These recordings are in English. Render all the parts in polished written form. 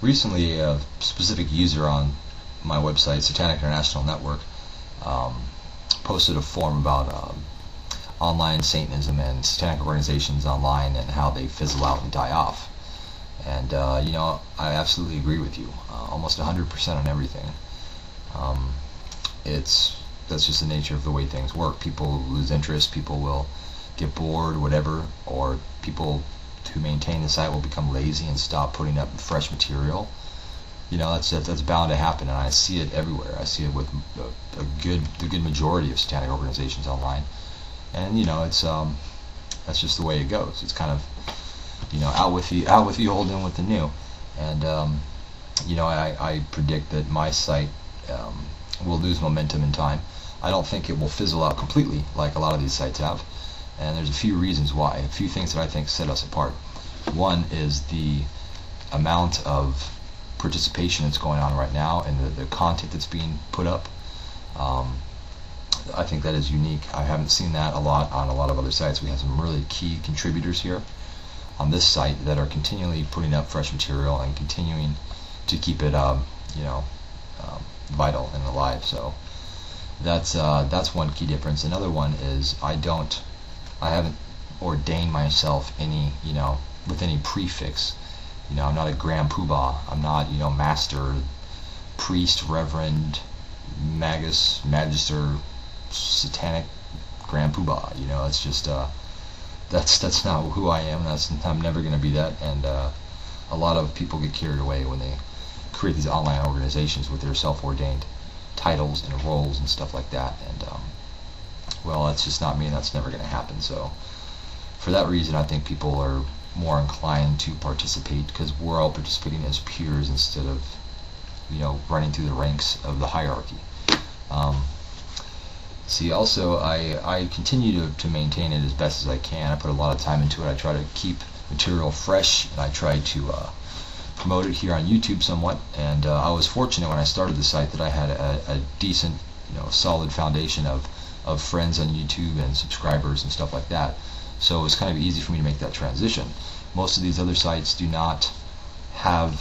recently a specific user on my website, Satanic International Network, posted a forum about online Satanism and satanic organizations online and how they fizzle out and die off. And I absolutely agree with you, almost 100% on everything. That's just the nature of the way things work. People lose interest, people will get bored, whatever, or people who maintain the site will become lazy and stop putting up fresh material. That's bound to happen, and I see it everywhere. I see it with the good majority of satanic organizations online, and that's just the way it goes. It's kind of out with the old, in with the new, and I predict that my site will lose momentum in time. I don't think it will fizzle out completely like a lot of these sites have, and there's a few reasons why. A few things that I think set us apart. One is the amount of participation that's going on right now and the content that's being put up. I think that is unique. I haven't seen that a lot on a lot of other sites. We have some really key contributors here on this site that are continually putting up fresh material and continuing to keep it vital and alive. So that's one key difference. Another one is I haven't ordained myself with any prefix. I'm not a Grand Poobah. I'm not master, priest, reverend, magus, magister, satanic Grand Poobah. It's just that's not who I am. I'm never going to be that. And a lot of people get carried away when they create these online organizations with their self-ordained titles and roles and stuff like that. And that's just not me, and that's never going to happen. So for that reason, I think people are more inclined to participate because we're all participating as peers instead of running through the ranks of the hierarchy. Also I continue to maintain it as best as I can. I put a lot of time into it. I try to keep material fresh, and I try to promote it here on YouTube somewhat. And I was fortunate when I started the site that I had a decent solid foundation of friends on YouTube and subscribers and stuff like that. So it was kind of easy for me to make that transition. Most of these other sites do not have,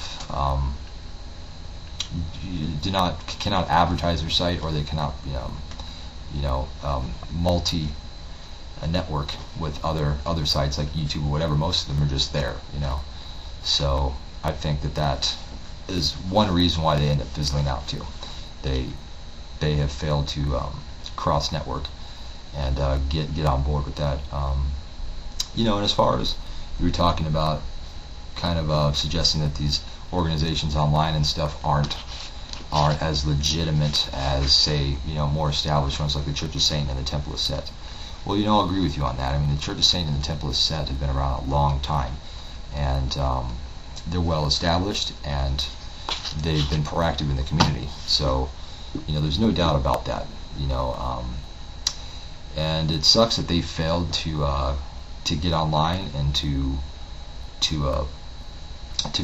cannot advertise their site, or they cannot, multi-network with other sites like YouTube or whatever. Most of them are just there, So I think that is one reason why they end up fizzling out too. They have failed to cross network and get on board with that. And as far as you were talking about, kind of suggesting that these organizations online and stuff aren't as legitimate as, say, more established ones like the Church of Satan and the Temple of Set. Well, I'll agree with you on that. I mean, the Church of Satan and the Temple of Set have been around a long time, and they're well established, and they've been proactive in the community. So, there's no doubt about that. And it sucks that they failed to get online and to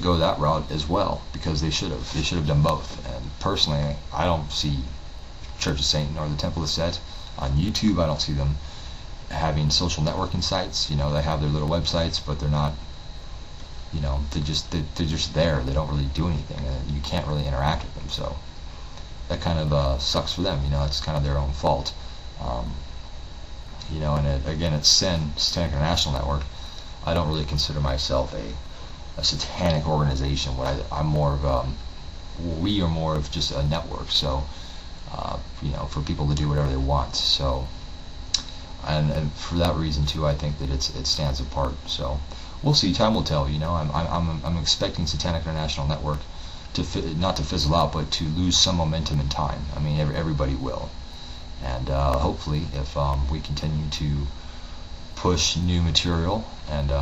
go that route as well, because they should have done both. And personally, I don't see Church of Satan or the Temple of Set on YouTube. I don't see them having social networking sites. They have their little websites, but they're not, they're just there. They don't really do anything, and you can't really interact with them. So that kind of sucks for them. It's kind of their own fault. And again, it's Satanic International Network. I don't really consider myself a satanic organization. I'm more of we are more of just a network. So for people to do whatever they want. So and for that reason too, I think that it stands apart. So we'll see. Time will tell. I'm expecting Satanic International Network not to fizzle out, but to lose some momentum in time. I mean, everybody will. And hopefully, if we continue to push new material and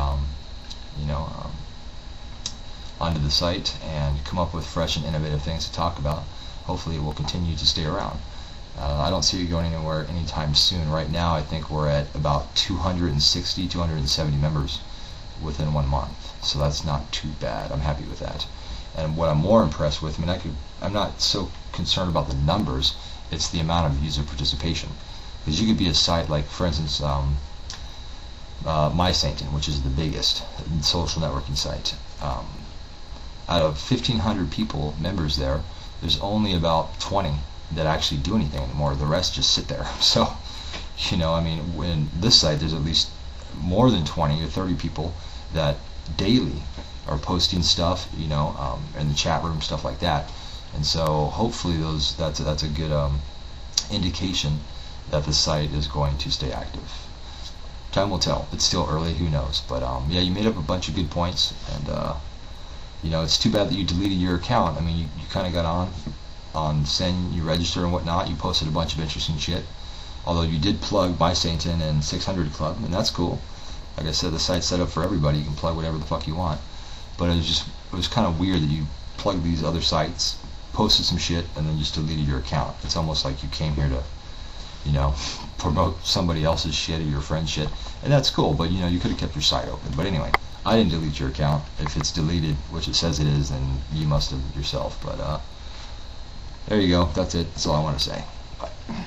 onto the site and come up with fresh and innovative things to talk about, hopefully it will continue to stay around. I don't see it going anywhere anytime soon. Right now, I think we're at about 260, 270 members within 1 month. So that's not too bad. I'm happy with that. And what I'm more impressed with, I'm not so concerned about the numbers. It's the amount of user participation. Because you could be a site like, for instance, My Satan, which is the biggest social networking site. out of 1,500 people, members there, there's only about 20 that actually do anything anymore. The rest just sit there. So, you know, I mean, when this site, there's at least more than 20 or 30 people that daily are posting stuff, you know, in the chat room, stuff like that. And so hopefully that's a good indication that the site is going to stay active. Time will tell. It's still early, who knows. But yeah, you made up a bunch of good points, and you know, it's too bad that you deleted your account. I mean, you kind of got on saying you registered and whatnot. You posted a bunch of interesting shit. Although you did plug My Satan and 600 Club, and that's cool. Like I said, the site's set up for everybody. You can plug whatever the fuck you want. But it was kind of weird that you plugged these other sites, posted some shit, and then just deleted your account. It's almost like you came here to, you know, promote somebody else's shit or your friend's shit, and that's cool, but you know, you could have kept your site open. But anyway, I didn't delete your account. If it's deleted, which it says it is, then you must have yourself. But there you go. That's it. That's all I want to say. Bye.